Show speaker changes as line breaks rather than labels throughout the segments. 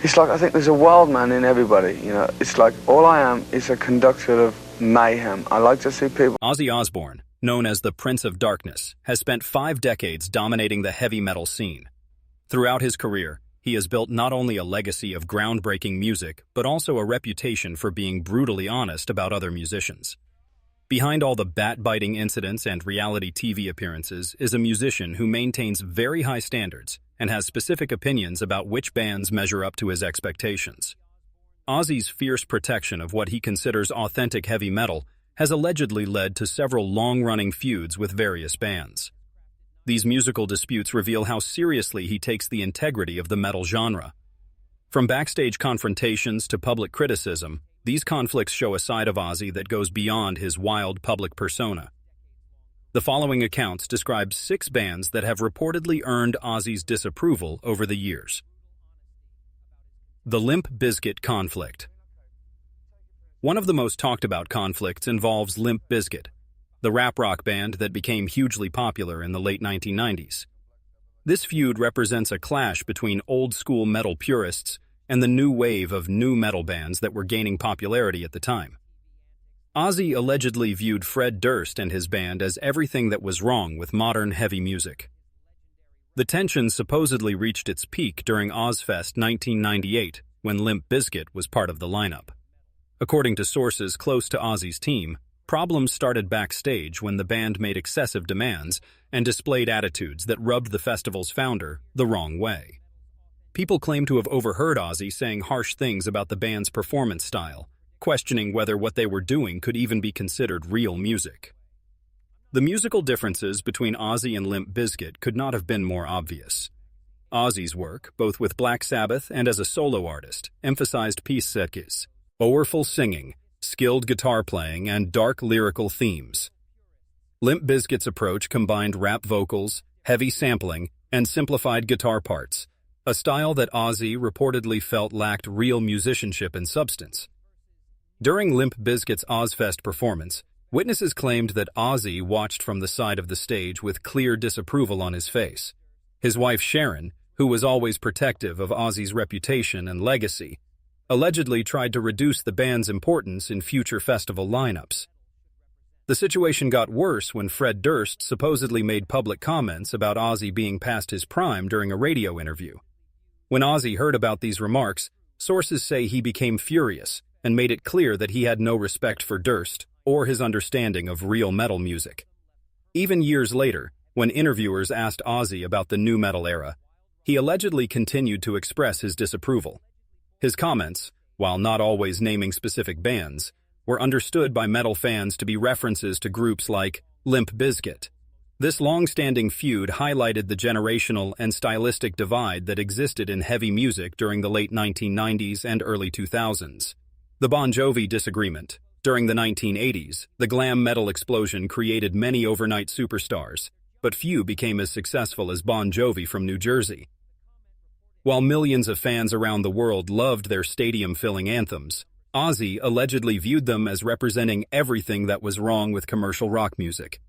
It's like I think there's a wild man in everybody, you know. It's like all I am is a conductor of mayhem. I like to see people...
Ozzy Osbourne, known as the Prince of Darkness, has spent 5 decades dominating the heavy metal scene. Throughout his career, he has built not only a legacy of groundbreaking music, but also a reputation for being brutally honest about other musicians. Behind all the bat-biting incidents and reality TV appearances is a musician who maintains very high standards and has specific opinions about which bands measure up to his expectations. Ozzy's fierce protection of what he considers authentic heavy metal has allegedly led to several long-running feuds with various bands. These musical disputes reveal how seriously he takes the integrity of the metal genre. From backstage confrontations to public criticism, these conflicts show a side of Ozzy that goes beyond his wild public persona. The following accounts describe 6 bands that have reportedly earned Ozzy's disapproval over the years. The Limp Bizkit conflict. One of the most talked about conflicts involves Limp Bizkit, the rap-rock band that became hugely popular in the late 1990s. This feud represents a clash between old-school metal purists and the new wave of new metal bands that were gaining popularity at the time. Ozzy allegedly viewed Fred Durst and his band as everything that was wrong with modern heavy music. The tension supposedly reached its peak during Ozzfest 1998, when Limp Bizkit was part of the lineup. According to sources close to Ozzy's team, problems started backstage when the band made excessive demands and displayed attitudes that rubbed the festival's founder the wrong way. People claim to have overheard Ozzy saying harsh things about the band's performance style, questioning whether what they were doing could even be considered real music. The musical differences between Ozzy and Limp Bizkit could not have been more obvious. Ozzy's work, both with Black Sabbath and as a solo artist, emphasized peace, powerful singing, skilled guitar playing, and dark lyrical themes. Limp Bizkit's approach combined rap vocals, heavy sampling, and simplified guitar parts, a style that Ozzy reportedly felt lacked real musicianship and substance. During Limp Bizkit's Ozzfest performance, witnesses claimed that Ozzy watched from the side of the stage with clear disapproval on his face. His wife Sharon, who was always protective of Ozzy's reputation and legacy, allegedly tried to reduce the band's importance in future festival lineups. The situation got worse when Fred Durst supposedly made public comments about Ozzy being past his prime during a radio interview. When Ozzy heard about these remarks, sources say he became furious and made it clear that he had no respect for Durst or his understanding of real metal music. Even years later, when interviewers asked Ozzy about the nu metal era, he allegedly continued to express his disapproval. His comments, while not always naming specific bands, were understood by metal fans to be references to groups like Limp Bizkit. This long-standing feud highlighted the generational and stylistic divide that existed in heavy music during the late 1990s and early 2000s. The Bon Jovi disagreement. During the 1980s, the glam metal explosion created many overnight superstars, but few became as successful as Bon Jovi from New Jersey. While millions of fans around the world loved their stadium-filling anthems, Ozzy allegedly viewed them as representing everything that was wrong with commercial rock music.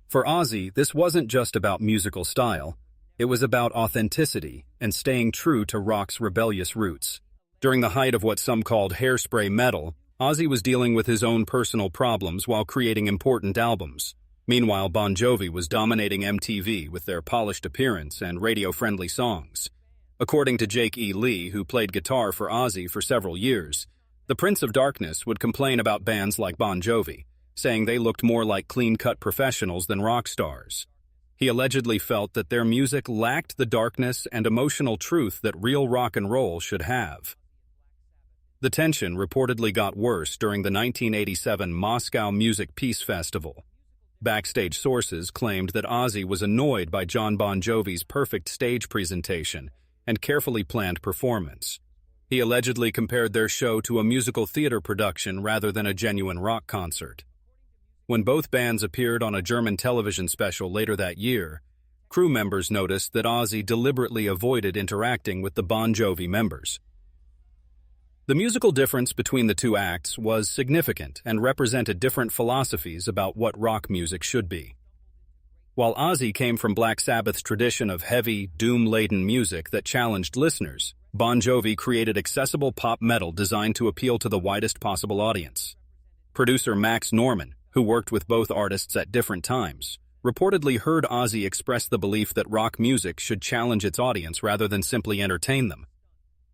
For Ozzy, this wasn't just about musical style, it was about authenticity and staying true to rock's rebellious roots. During the height of what some called hairspray metal, Ozzy was dealing with his own personal problems while creating important albums. Meanwhile, Bon Jovi was dominating MTV with their polished appearance and radio-friendly songs. According to Jake E. Lee, who played guitar for Ozzy for several years, the Prince of Darkness would complain about bands like Bon Jovi, saying they looked more like clean-cut professionals than rock stars. He allegedly felt that their music lacked the darkness and emotional truth that real rock and roll should have. The tension reportedly got worse during the 1987 Moscow Music Peace Festival. Backstage sources claimed that Ozzy was annoyed by Jon Bon Jovi's perfect stage presentation and carefully planned performance. He allegedly compared their show to a musical theater production rather than a genuine rock concert. When both bands appeared on a German television special later that year, crew members noticed that Ozzy deliberately avoided interacting with the Bon Jovi members. The musical difference between the two acts was significant and represented different philosophies about what rock music should be. While Ozzy came from Black Sabbath's tradition of heavy, doom-laden music that challenged listeners, Bon Jovi created accessible pop metal designed to appeal to the widest possible audience. Producer Max Norman, who worked with both artists at different times, reportedly heard Ozzy express the belief that rock music should challenge its audience rather than simply entertain them.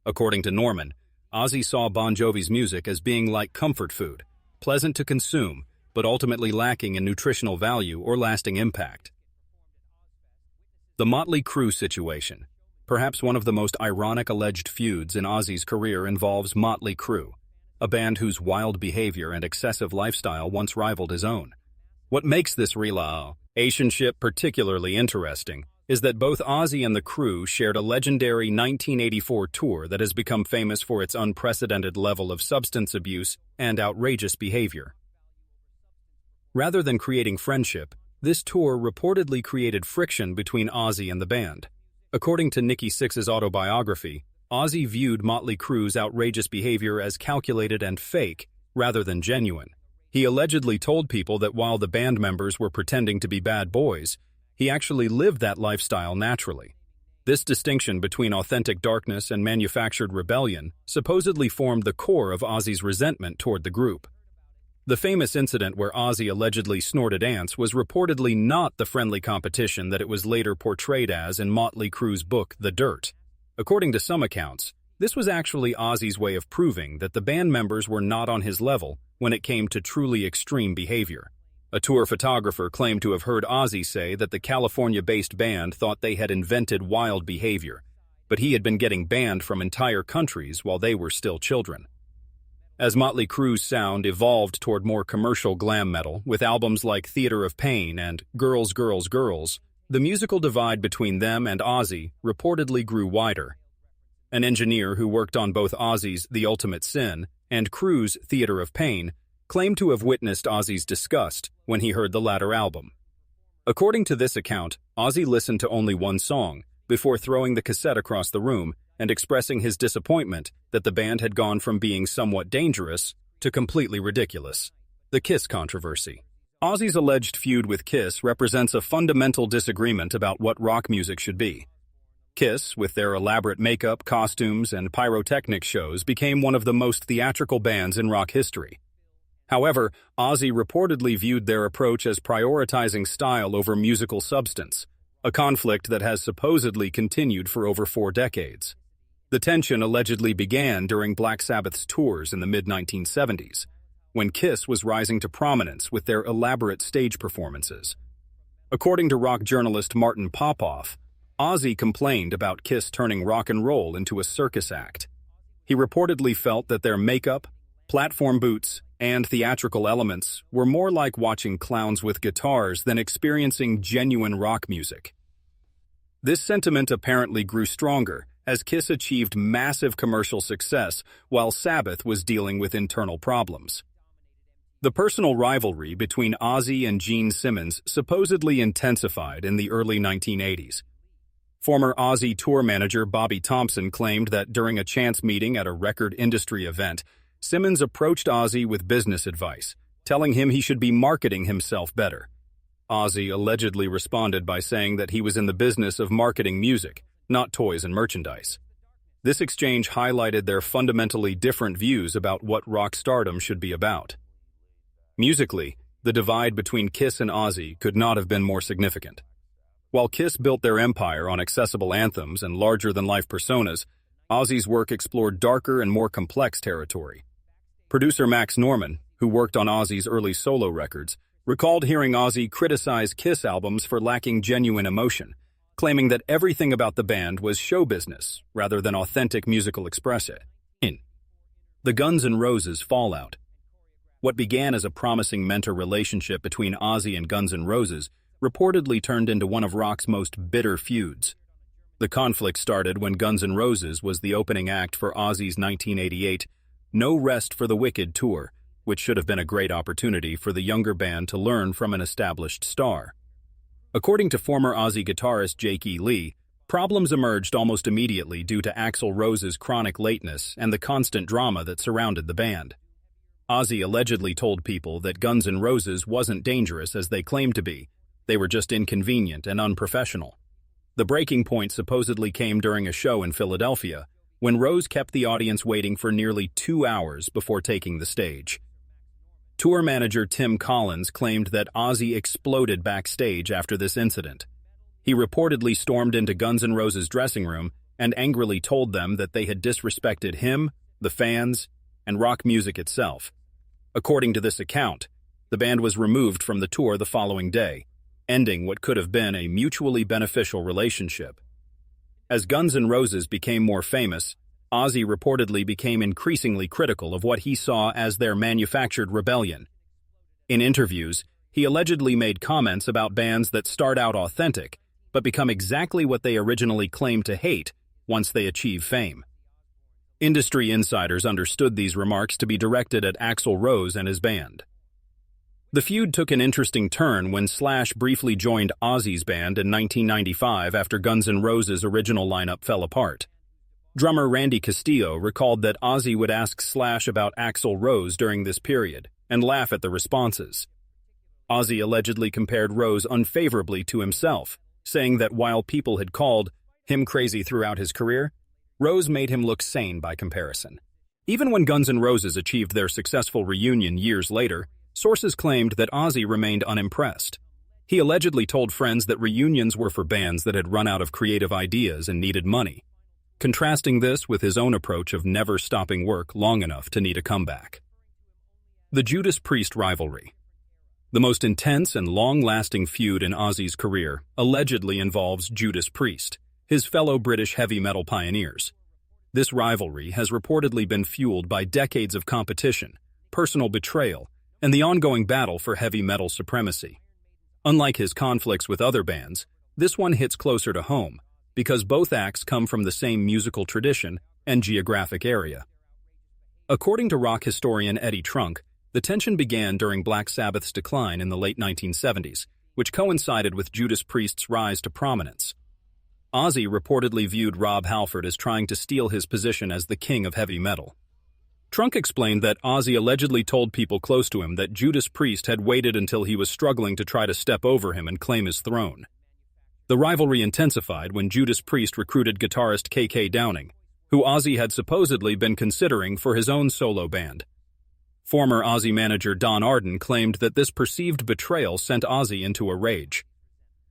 According to Norman, Ozzy saw Bon Jovi's music as being like comfort food, pleasant to consume, but ultimately lacking in nutritional value or lasting impact. The Mötley Crüe situation. Perhaps one of the most ironic alleged feuds in Ozzy's career involves Mötley Crüe, a band whose wild behavior and excessive lifestyle once rivaled his own. What makes this relationship particularly interesting is that both Ozzy and the Crüe shared a legendary 1984 tour that has become famous for its unprecedented level of substance abuse and outrageous behavior. Rather than creating friendship, this tour reportedly created friction between Ozzy and the band. According to Nikki Sixx's autobiography, Ozzy viewed Mötley Crüe's outrageous behavior as calculated and fake, rather than genuine. He allegedly told people that while the band members were pretending to be bad boys, he actually lived that lifestyle naturally. This distinction between authentic darkness and manufactured rebellion supposedly formed the core of Ozzy's resentment toward the group. The famous incident where Ozzy allegedly snorted ants was reportedly not the friendly competition that it was later portrayed as in Mötley Crüe's book, The Dirt. According to some accounts, this was actually Ozzy's way of proving that the band members were not on his level when it came to truly extreme behavior. A tour photographer claimed to have heard Ozzy say that the California-based band thought they had invented wild behavior, but he had been getting banned from entire countries while they were still children. As Mötley Crüe's sound evolved toward more commercial glam metal, with albums like Theater of Pain and Girls, Girls, Girls, the musical divide between them and Ozzy reportedly grew wider. An engineer who worked on both Ozzy's The Ultimate Sin and Crüe's Theater of Pain claimed to have witnessed Ozzy's disgust when he heard the latter album. According to this account, Ozzy listened to only one song before throwing the cassette across the room and expressing his disappointment that the band had gone from being somewhat dangerous to completely ridiculous. The Kiss controversy. Ozzy's alleged feud with Kiss represents a fundamental disagreement about what rock music should be. Kiss, with their elaborate makeup, costumes, and pyrotechnic shows, became one of the most theatrical bands in rock history. However, Ozzy reportedly viewed their approach as prioritizing style over musical substance, a conflict that has supposedly continued for over 4 decades. The tension allegedly began during Black Sabbath's tours in the mid-1970s, when Kiss was rising to prominence with their elaborate stage performances. According to rock journalist Martin Popoff, Ozzy complained about Kiss turning rock and roll into a circus act. He reportedly felt that their makeup, platform boots, and theatrical elements were more like watching clowns with guitars than experiencing genuine rock music. This sentiment apparently grew stronger as Kiss achieved massive commercial success while Sabbath was dealing with internal problems. The personal rivalry between Ozzy and Gene Simmons supposedly intensified in the early 1980s. Former Ozzy tour manager Bobby Thompson claimed that during a chance meeting at a record industry event, Simmons approached Ozzy with business advice, telling him he should be marketing himself better. Ozzy allegedly responded by saying that he was in the business of marketing music, not toys and merchandise. This exchange highlighted their fundamentally different views about what rock stardom should be about. Musically, the divide between Kiss and Ozzy could not have been more significant. While Kiss built their empire on accessible anthems and larger-than-life personas, Ozzy's work explored darker and more complex territory. Producer Max Norman, who worked on Ozzy's early solo records, recalled hearing Ozzy criticize Kiss albums for lacking genuine emotion, claiming that everything about the band was show business rather than authentic musical expression. The Guns N' Roses fallout. What began as a promising mentor relationship between Ozzy and Guns N' Roses reportedly turned into one of rock's most bitter feuds. The conflict started when Guns N' Roses was the opening act for Ozzy's 1988 No Rest for the Wicked tour, which should have been a great opportunity for the younger band to learn from an established star. According to former Ozzy guitarist Jake E. Lee, problems emerged almost immediately due to Axl Rose's chronic lateness and the constant drama that surrounded the band. Ozzy allegedly told people that Guns N' Roses wasn't dangerous as they claimed to be. They were just inconvenient and unprofessional. The breaking point supposedly came during a show in Philadelphia, when Rose kept the audience waiting for nearly 2 hours before taking the stage. Tour manager Tim Collins claimed that Ozzy exploded backstage after this incident. He reportedly stormed into Guns N' Roses' dressing room and angrily told them that they had disrespected him, the fans, and rock music itself. According to this account, the band was removed from the tour the following day, ending what could have been a mutually beneficial relationship. As Guns N' Roses became more famous, Ozzy reportedly became increasingly critical of what he saw as their manufactured rebellion. In interviews, he allegedly made comments about bands that start out authentic, but become exactly what they originally claimed to hate once they achieve fame. Industry insiders understood these remarks to be directed at Axl Rose and his band. The feud took an interesting turn when Slash briefly joined Ozzy's band in 1995 after Guns N' Roses' original lineup fell apart. Drummer Randy Castillo recalled that Ozzy would ask Slash about Axl Rose during this period and laugh at the responses. Ozzy allegedly compared Rose unfavorably to himself, saying that while people had called him crazy throughout his career, Rose made him look sane by comparison. Even when Guns N' Roses achieved their successful reunion years later, sources claimed that Ozzy remained unimpressed. He allegedly told friends that reunions were for bands that had run out of creative ideas and needed money, contrasting this with his own approach of never stopping work long enough to need a comeback. The Judas Priest rivalry. The most intense and long-lasting feud in Ozzy's career allegedly involves Judas Priest, his fellow British heavy metal pioneers. This rivalry has reportedly been fueled by decades of competition, personal betrayal, and the ongoing battle for heavy metal supremacy. Unlike his conflicts with other bands, this one hits closer to home, because both acts come from the same musical tradition and geographic area. According to rock historian Eddie Trunk, the tension began during Black Sabbath's decline in the late 1970s, which coincided with Judas Priest's rise to prominence. Ozzy reportedly viewed Rob Halford as trying to steal his position as the king of heavy metal. Trunk explained that Ozzy allegedly told people close to him that Judas Priest had waited until he was struggling to try to step over him and claim his throne. The rivalry intensified when Judas Priest recruited guitarist K.K. Downing, who Ozzy had supposedly been considering for his own solo band. Former Ozzy manager Don Arden claimed that this perceived betrayal sent Ozzy into a rage.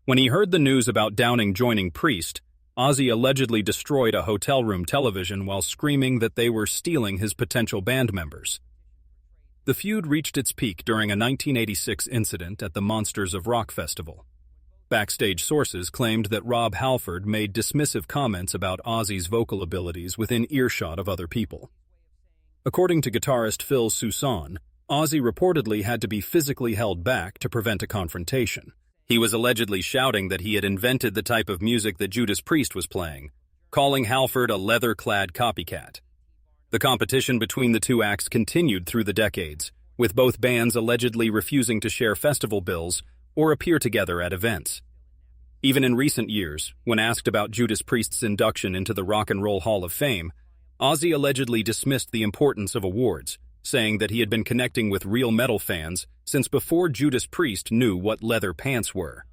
When he heard the news about Downing joining Priest, Ozzy allegedly destroyed a hotel room television while screaming that they were stealing his potential band members. The feud reached its peak during a 1986 incident at the Monsters of Rock festival. Backstage sources claimed that Rob Halford made dismissive comments about Ozzy's vocal abilities within earshot of other people. According to guitarist Phil Soussan, Ozzy reportedly had to be physically held back to prevent a confrontation. He was allegedly shouting that he had invented the type of music that Judas Priest was playing, calling Halford a leather-clad copycat. The competition between the two acts continued through the decades, with both bands allegedly refusing to share festival bills or appear together at events. Even in recent years, when asked about Judas Priest's induction into the Rock and Roll Hall of Fame, Ozzy allegedly dismissed the importance of awards, saying that he had been connecting with real metal fans since before Judas Priest knew what leather pants were.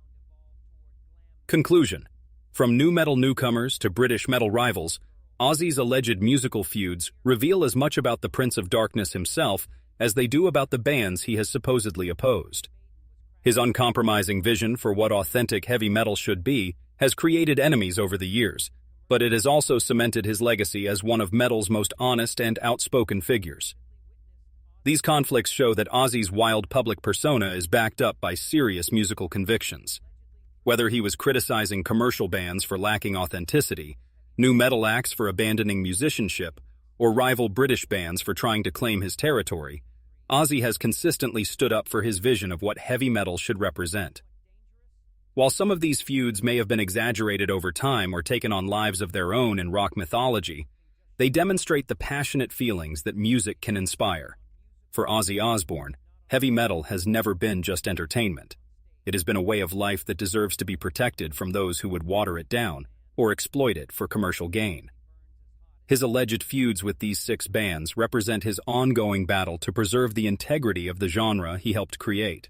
Conclusion. From nu metal newcomers to British metal rivals, Ozzy's alleged musical feuds reveal as much about the Prince of Darkness himself as they do about the bands he has supposedly opposed. His uncompromising vision for what authentic heavy metal should be has created enemies over the years, but it has also cemented his legacy as one of metal's most honest and outspoken figures. These conflicts show that Ozzy's wild public persona is backed up by serious musical convictions. Whether he was criticizing commercial bands for lacking authenticity, nu metal acts for abandoning musicianship, or rival British bands for trying to claim his territory, Ozzy has consistently stood up for his vision of what heavy metal should represent. While some of these feuds may have been exaggerated over time or taken on lives of their own in rock mythology, they demonstrate the passionate feelings that music can inspire. For Ozzy Osbourne, heavy metal has never been just entertainment. It has been a way of life that deserves to be protected from those who would water it down or exploit it for commercial gain. His alleged feuds with these 6 bands represent his ongoing battle to preserve the integrity of the genre he helped create.